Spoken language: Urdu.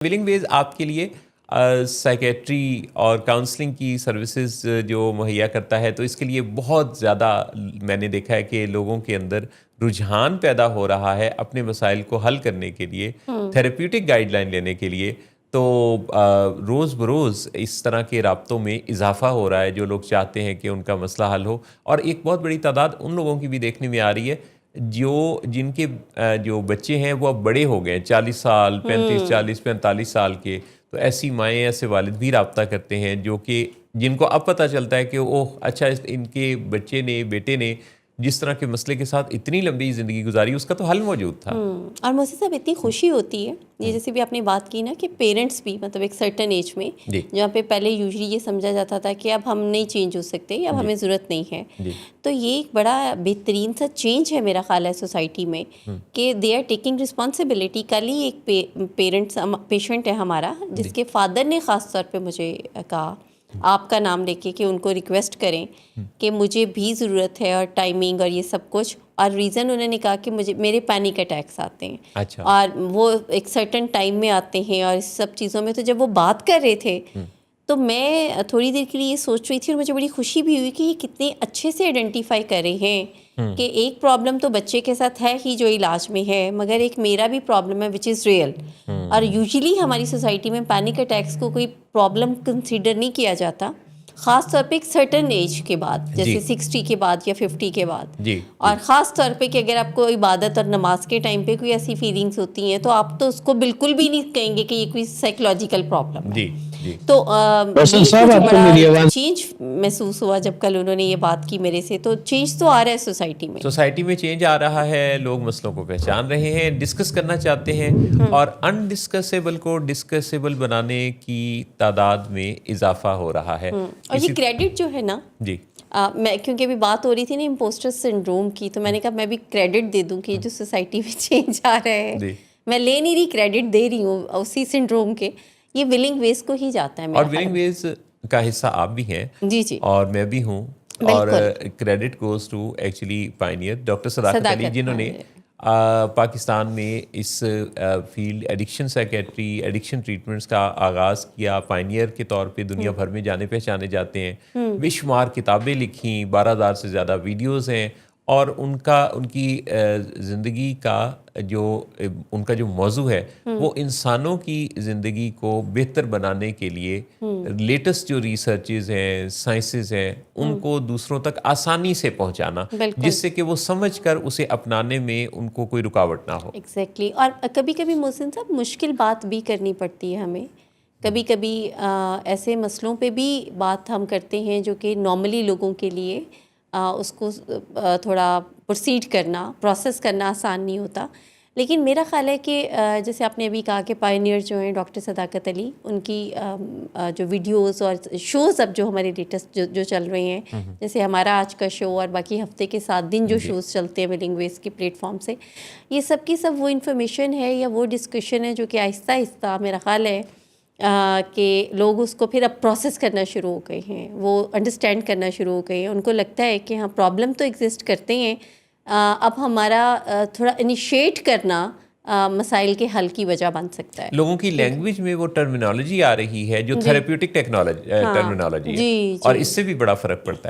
ولنگ ویز آپ کے لیے سائیکیٹری اور کاؤنسلنگ کی سروسز جو مہیا کرتا ہے، تو اس کے لیے بہت زیادہ میں نے دیکھا ہے کہ لوگوں کے اندر رجحان پیدا ہو رہا ہے اپنے مسائل کو حل کرنے کے لیے، تھیراپیوٹک گائیڈ لائن لینے کے لیے. تو روز بروز اس طرح کے رابطوں میں اضافہ ہو رہا ہے، جو لوگ چاہتے ہیں کہ ان کا مسئلہ حل ہو. اور ایک بہت بڑی تعداد ان لوگوں کی بھی دیکھنے میں آ رہی ہے جن کے جو بچے ہیں وہ اب بڑے ہو گئے ہیں، 40 سال 35 40 45 سال کے. تو ایسی مائیں ایسے والد بھی رابطہ کرتے ہیں جو کہ جن کو اب پتہ چلتا ہے کہ اوہ اچھا ان کے بچے نے بیٹے نے جس طرح کے مسئلے کے ساتھ اتنی لمبی زندگی گزاری، اس کا تو حل موجود تھا. اور مجھے صاحب اتنی خوشی ہوتی ہے، یہ جیسے بھی آپ نے بات کی نا کہ پیرنٹس بھی مطلب ایک سرٹن ایج میں جہاں پہ پہلے یوزلی یہ سمجھا جاتا تھا کہ اب ہم نہیں چینج ہو سکتے، اب ہمیں ضرورت نہیں ہے، تو یہ ایک بڑا بہترین سا چینج ہے میرا خیال ہے سوسائٹی میں کہ دے آر ٹیکنگ رسپانسبلٹی. کل ہی ایک پیشنٹ ہے ہمارا جس کے فادر نے خاص طور پہ مجھے کہا آپ کا نام لے کے کہ ان کو ریکویسٹ کریں کہ مجھے بھی ضرورت ہے اور ٹائمنگ اور یہ سب کچھ، اور ریزن انہوں نے کہا کہ میرے پینک اٹیکس آتے ہیں. اچھا. اور وہ ایک سرٹن ٹائم میں آتے ہیں اور اس سب چیزوں میں. تو جب وہ بات کر رہے تھے تو میں تھوڑی دیر کے لیے یہ سوچ رہی تھی اور مجھے بڑی خوشی بھی ہوئی کہ یہ کتنے اچھے سے آئیڈینٹیفائی کر رہے ہیں کہ ایک پرابلم تو بچے کے ساتھ ہے ہی جو علاج میں ہے، مگر ایک میرا بھی پرابلم ہے وچ از ریئل. اور یوزلی ہماری سوسائٹی میں پینک اٹیکس کو کوئی پرابلم کنسیڈر نہیں کیا جاتا، خاص طور پہ ایک سرٹن ایج کے بعد، جیسے 60 کے بعد یا 50 کے بعد. اور خاص طور پہ کہ اگر آپ کو عبادت اور نماز کے ٹائم پہ کوئی ایسی فیلنگس ہوتی ہیں تو آپ تو اس کو بالکل بھی نہیں کہیں گے کہ یہ کوئی سائیکولوجیکل پرابلم ہے. تو بڑا چینج محسوس ہوا جب کل انہوں نے یہ بات کی میرے سے. تو چینج تو آ رہا ہے سوسائٹی میں چینج آ رہا ہے. لوگ مسئلوں کو پہچان رہے ہیں، ڈسکس کرنا چاہتے ہیں، اور انڈسکسیبل کو ڈسکسیبل بنانے کی تعداد میں اضافہ ہو رہا ہے. اور یہ کریڈٹ جو ہے نا، میں کیونکہ ابھی بات ہو رہی تھی نا امپوسٹر سنڈروم کی، تو میں نے کہا میں بھی کریڈٹ دے دوں کہ جو سوسائٹی میں چینج آ رہا ہے، میں لے نہیں رہی، کریڈٹ دے رہی ہوں اسی سنڈروم کے. یہ ولنگ ویز کو ہی جاتا ہے. اور ولنگ ویز کا حصہ آپ بھی ہیں جی اور میں بھی ہوں. اور credit goes to actually pioneer doctor Sadaqat Ali, جنہوں نے پاکستان میں اس field addiction psychiatry addiction treatments کا آغاز کیا. پائنیئر کے طور پہ دنیا بھر میں جانے پہچانے جاتے ہیں. بے شمار کتابیں لکھیں، 12,000 سے زیادہ ویڈیوز ہیں، اور ان کی زندگی کا ان کا جو موضوع ہے وہ انسانوں کی زندگی کو بہتر بنانے کے لیے لیٹسٹ جو ریسرچز ہیں، سائنسز ہیں، ان کو دوسروں تک آسانی سے پہنچانا، جس سے کہ وہ سمجھ کر اسے اپنانے میں ان کو کوئی رکاوٹ نہ ہو. ایگزیکٹلی. اور کبھی کبھی محسن صاحب مشکل بات بھی کرنی پڑتی ہے ہمیں. کبھی کبھی ایسے مسئلوں پہ بھی بات ہم کرتے ہیں جو کہ نارملی لوگوں کے لیے اس کو تھوڑا پروسیڈ کرنا، پروسیس کرنا آسان نہیں ہوتا. لیکن میرا خیال ہے کہ جیسے آپ نے ابھی کہا کہ پائنیئر جو ہیں ڈاکٹر صداقت علی، ان کی جو ویڈیوز اور شوز اب جو ہمارے لیٹسٹ جو چل رہے ہیں، جیسے ہمارا آج کا شو اور باقی ہفتے کے 7 دن جو شوز چلتے ہیں ولنگ ویز کے پلیٹ فارم سے، یہ سب کی سب وہ انفارمیشن ہے یا وہ ڈسکشن ہے جو کہ آہستہ آہستہ میرا خیال ہے کہ لوگ اس کو پھر اب پروسیس کرنا شروع ہو گئے ہیں، وہ انڈرسٹینڈ کرنا شروع ہو گئے ہیں. ان کو لگتا ہے کہ ہاں پرابلم تو ایگزسٹ کرتے ہیں، اب ہمارا تھوڑا انیشیٹ کرنا مسائل کے حل کی وجہ بن سکتا ہے. لوگوں کی لینگویج میں وہ ٹرمینالوجی آ رہی ہے جو تھیراپیوٹک ٹرمینالوجی ہے، اور اس سے بھی بڑا فرق پڑتا ہے.